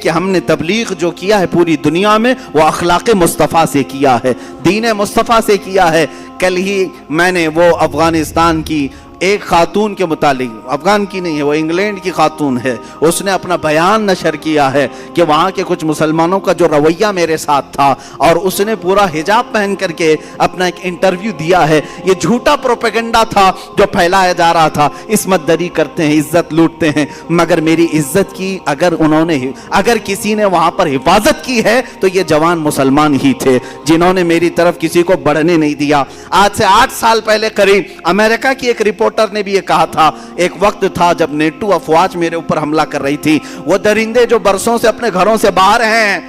کہ ہم نے تبلیغ جو کیا ہے پوری دنیا میں وہ اخلاق مصطفیٰ سے کیا ہے، دین مصطفیٰ سے کیا ہے۔ کل ہی میں نے وہ افغانستان کی ایک خاتون کے متعلق، افغان کی نہیں ہے وہ انگلینڈ کی خاتون ہے، اس نے اپنا بیان نشر کیا ہے کہ وہاں کے کچھ مسلمانوں کا جو رویہ میرے ساتھ تھا، اور اس نے پورا حجاب پہن کر کے اپنا ایک انٹرویو دیا ہے۔ یہ جھوٹا پروپیگنڈا تھا جو پھیلایا جا رہا تھا، عصمت دری کرتے ہیں، عزت لوٹتے ہیں، مگر میری عزت کی اگر کسی نے وہاں پر حفاظت کی ہے تو یہ جوان مسلمان ہی تھے جنہوں نے میری طرف کسی کو بڑھنے نہیں دیا۔ آج سے 8 سال پہلے قریب امریکہ کی ایک رپورٹر نے بھی یہ کہا تھا، ایک وقت تھا جب نیٹو افواج میرے اوپر حملہ کر رہی تھی، وہ درندے جو برسوں سے اپنے گھروں سے باہر ہیں،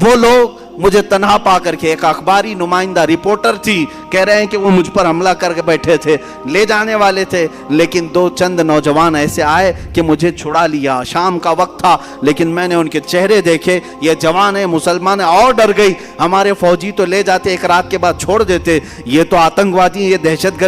وہ لوگ مجھے تنہا پا کر کے، ایک اخباری نمائندہ رپورٹر تھی، کہہ رہے ہیں کہ وہ مجھ پر حملہ کر کے بیٹھے تھے، لے جانے والے تھے، لیکن 2 چند نوجوان ایسے آئے کہ مجھے چھڑا لیا۔ شام کا وقت تھا لیکن میں نے ان کے چہرے دیکھے، یہ جوان ہیں، مسلمان ہیں، اور ڈر گئی۔ ہمارے فوجی تو لے جاتے، ایک رات کے بعد چھوڑ دیتے، یہ تو آتنکوادی ہیں، یہ دہشت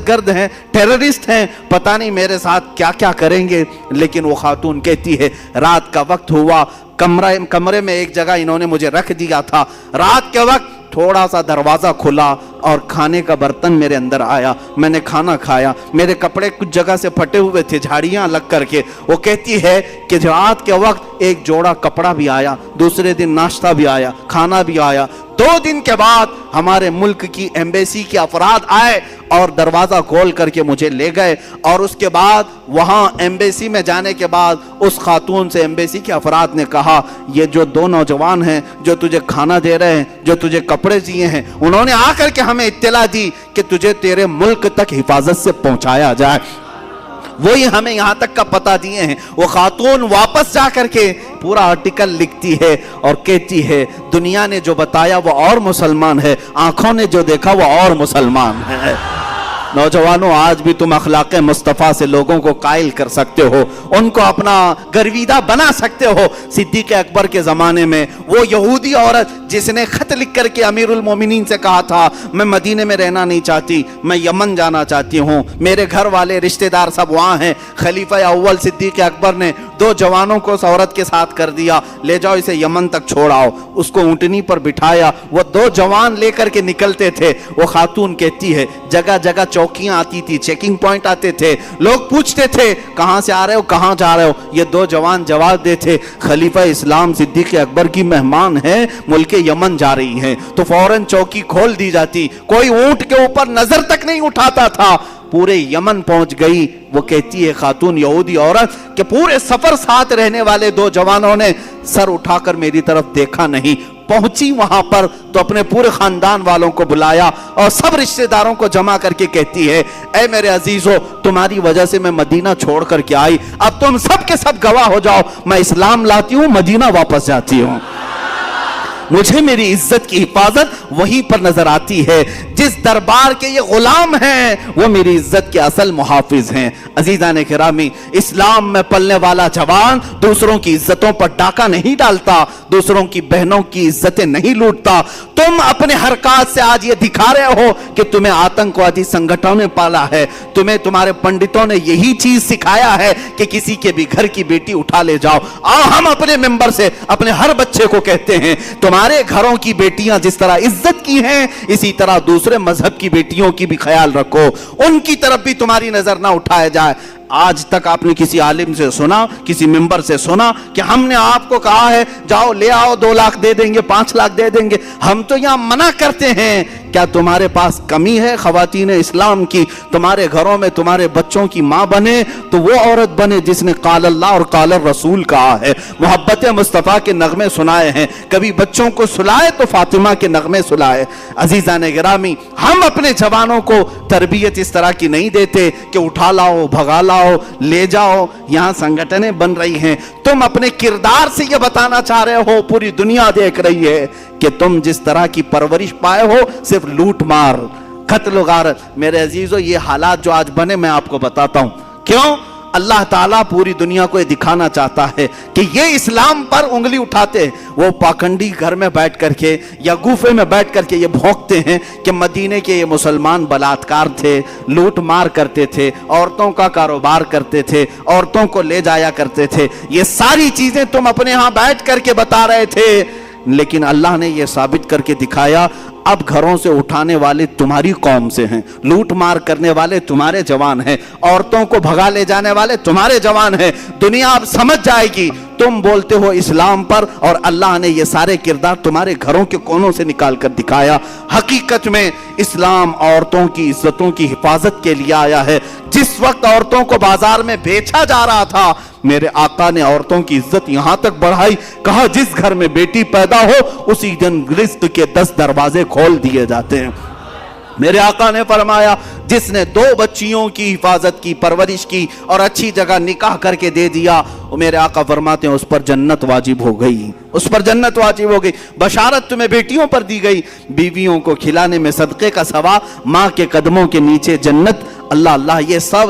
گرد ہیں، ٹیررسٹ ہیں، پتہ نہیں میرے ساتھ کیا کیا کریں گے۔ لیکن وہ خاتون کہتی ہے رات کا وقت ہوا، کمرے میں ایک جگہ انہوں نے مجھے رکھ دیا تھا، رات کے وقت تھوڑا سا دروازہ کھلا اور کھانے کا برتن میرے اندر آیا، میں نے کھانا کھایا، میرے کپڑے کچھ جگہ سے پھٹے ہوئے تھے جھاڑیاں لگ کر کے۔ وہ کہتی ہے کہ رات کے وقت ایک جوڑا کپڑا بھی آیا، دوسرے دن ناشتہ بھی آیا، کھانا بھی آیا۔ 2 دن کے بعد ہمارے ملک کی ایمبیسی کے افراد آئے اور دروازہ کھول کر کے مجھے لے گئے، اور اس کے بعد وہاں ایمبیسی میں جانے کے بعد اس خاتون سے ایمبیسی کے افراد نے کہا یہ جو 2 نوجوان ہیں جو تجھے کھانا دے رہے ہیں، جو تجھے کپڑے دیے ہیں، انہوں نے آ کر کے ہمیں اطلاع دی کہ تجھے تیرے ملک تک حفاظت سے پہنچایا جائے، وہی ہمیں یہاں تک کا پتہ دیے ہیں۔ وہ خاتون واپس جا کر کے پورا آرٹیکل لکھتی ہے اور کہتی ہے دنیا نے جو بتایا وہ اور مسلمان ہے، آنکھوں نے جو دیکھا وہ اور مسلمان ہے۔ نوجوانوں، آج بھی تم اخلاق مصطفیٰ سے لوگوں کو قائل کر سکتے ہو، ان کو اپنا گرویدہ بنا سکتے ہو۔ صدیق اکبر کے زمانے میں وہ یہودی عورت جس نے خط لکھ کر کے امیر المومنین سے کہا تھا میں مدینے میں رہنا نہیں چاہتی، میں یمن جانا چاہتی ہوں، میرے گھر والے رشتہ دار سب وہاں ہیں، خلیفہ اول صدیق اکبر نے 2 جوانوں کو اس عورت کے ساتھ کر دیا، لے جاؤ اسے یمن تک چھوڑاؤ۔ اس کو اونٹنی پر بٹھایا، وہ 2 جوان لے کر کے نکلتے تھے۔ وہ خاتون کہتی ہے جگہ جگہ چوکیاں آتی تھی، چیکنگ پوائنٹ آتے تھے، لوگ پوچھتے تھے کہاں سے آ رہے ہو، کہاں جا رہے ہو۔ یہ 2 جوان جواب دیتے خلیفہ اسلام صدیق اکبر کی مہمان ہیں، ملک یمن جا رہی ہیں، تو فوراً چوکی کھول دی جاتی، کوئی اونٹ کے اوپر نظر تک نہیں اٹھاتا تھا۔ پورے یمن پہنچ گئی۔ وہ کہتی ہے خاتون یہودی عورت کہ پورے سفر ساتھ رہنے والے 2 جوانوں نے سر اٹھا کر میری طرف دیکھا نہیں۔ پہنچی وہاں پر تو اپنے پورے خاندان والوں کو بلایا اور سب رشتہ داروں کو جمع کر کے کہتی ہے اے میرے عزیزو، تمہاری وجہ سے میں مدینہ چھوڑ کر کے آئی، اب تم سب کے سب گواہ ہو جاؤ، میں اسلام لاتی ہوں، مدینہ واپس جاتی ہوں۔ مجھے میری عزت کی حفاظت وہیں پر نظر آتی ہے۔ جس دربار کے یہ غلام ہیں وہ میری عزت کے اصل محافظ ہیں۔ عزیزان کرامی، اسلام میں پلنے والا جوان دوسروں کی عزتوں پر ڈاکہ نہیں ڈالتا، دوسروں کی بہنوں کی عزتیں نہیں لوٹتا۔ تم اپنے حرکات سے آج یہ دکھا رہے ہو کہ تمہیں آتنکوادی سنگھنوں نے پالا ہے، تمہیں تمہارے پنڈتوں نے یہی چیز سکھایا ہے کہ کسی کے بھی گھر کی بیٹی اٹھا لے جاؤ۔ ہم اپنے ممبر سے اپنے ہر بچے کو کہتے ہیں تمہارے گھروں کی بیٹیاں جس طرح عزت کی ہیں، اسی طرح دوسرے مذہب کی بیٹیوں کی بھی خیال رکھو، ان کی طرف بھی تمہاری نظر نہ اٹھایا جائے۔ آج تک آپ نے کسی عالم سے سنا، کسی ممبر سے سنا کہ ہم نے آپ کو کہا ہے جاؤ لے آؤ 2 لاکھ دے دیں گے، 5 لاکھ دے دیں گے؟ ہم تو یہاں منع کرتے ہیں۔ کیا تمہارے پاس کمی ہے خواتین اسلام کی؟ تمہارے گھروں میں تمہارے بچوں کی ماں بنے تو وہ عورت بنے جس نے قال اللہ اور قال الرسول کہا ہے، محبت مصطفیٰ کے نغمے سنائے ہیں، کبھی بچوں کو سلائے تو فاطمہ کے نغمے سلائے۔ عزیزان گرامی، ہم اپنے جوانوں کو تربیت اس طرح کی نہیں دیتے کہ اٹھا لاؤ، بھگا لاؤ، لے جاؤ۔ یہاں سنگھٹنیں بن رہی ہیں، تم اپنے کردار سے یہ بتانا چاہ رہے ہو، پوری دنیا دیکھ رہی ہے کہ تم جس طرح کی پرورش پائے ہو، صرف لوٹ مار، قتل و غارت۔ میرے عزیزو، یہ حالات جو آج بنے میں آپ کو بتاتا ہوں کیوں۔ اللہ تعالیٰ پوری دنیا کو یہ دکھانا چاہتا ہے کہ یہ اسلام پر انگلی اٹھاتے ہیں، وہ پاکنڈی گھر میں بیٹھ کر کے یا گوفے میں بیٹھ کر کے یہ بھونکتے ہیں کہ مدینے کے یہ مسلمان بلاتکار تھے، لوٹ مار کرتے تھے، عورتوں کا کاروبار کرتے تھے، عورتوں کو لے جایا کرتے تھے، یہ ساری چیزیں تم اپنے ہاں بیٹھ کر کے بتا رہے تھے، لیکن اللہ نے یہ ثابت کر کے دکھایا اب گھروں سے اٹھانے والے تمہاری قوم سے ہیں، لوٹ مار کرنے والے تمہارے جوان ہیں، عورتوں کو بھگا لے جانے والے تمہارے جوان ہیں۔ دنیا اب سمجھ جائے گی تم بولتے ہو اسلام پر، اور اللہ نے یہ سارے کردار تمہارے گھروں کے کونوں سے نکال کر دکھایا۔ حقیقت میں اسلام عورتوں کی عزتوں کی حفاظت کے لیے آیا ہے۔ جس وقت عورتوں کو بازار میں بیچا جا رہا تھا، میرے آقا نے عورتوں کی عزت یہاں تک بڑھائی، کہا جس گھر میں بیٹی پیدا ہو اسی دن رزق کے 10 دروازے کھول دیے جاتے ہیں۔ میرے آقا نے فرمایا جس نے 2 بچیوں کی حفاظت کی، پرورش کی اور اچھی جگہ نکاح کر کے دے دیا، وہ میرے آقا فرماتے ہیں اس پر جنت واجب ہو گئی، اس پر جنت واجب ہو گئی۔ بشارت تمہیں بیٹیوں پر دی گئی، بیویوں کو کھلانے میں صدقے کا ثواب، ماں کے قدموں کے نیچے جنت۔ اللہ اللہ، یہ سب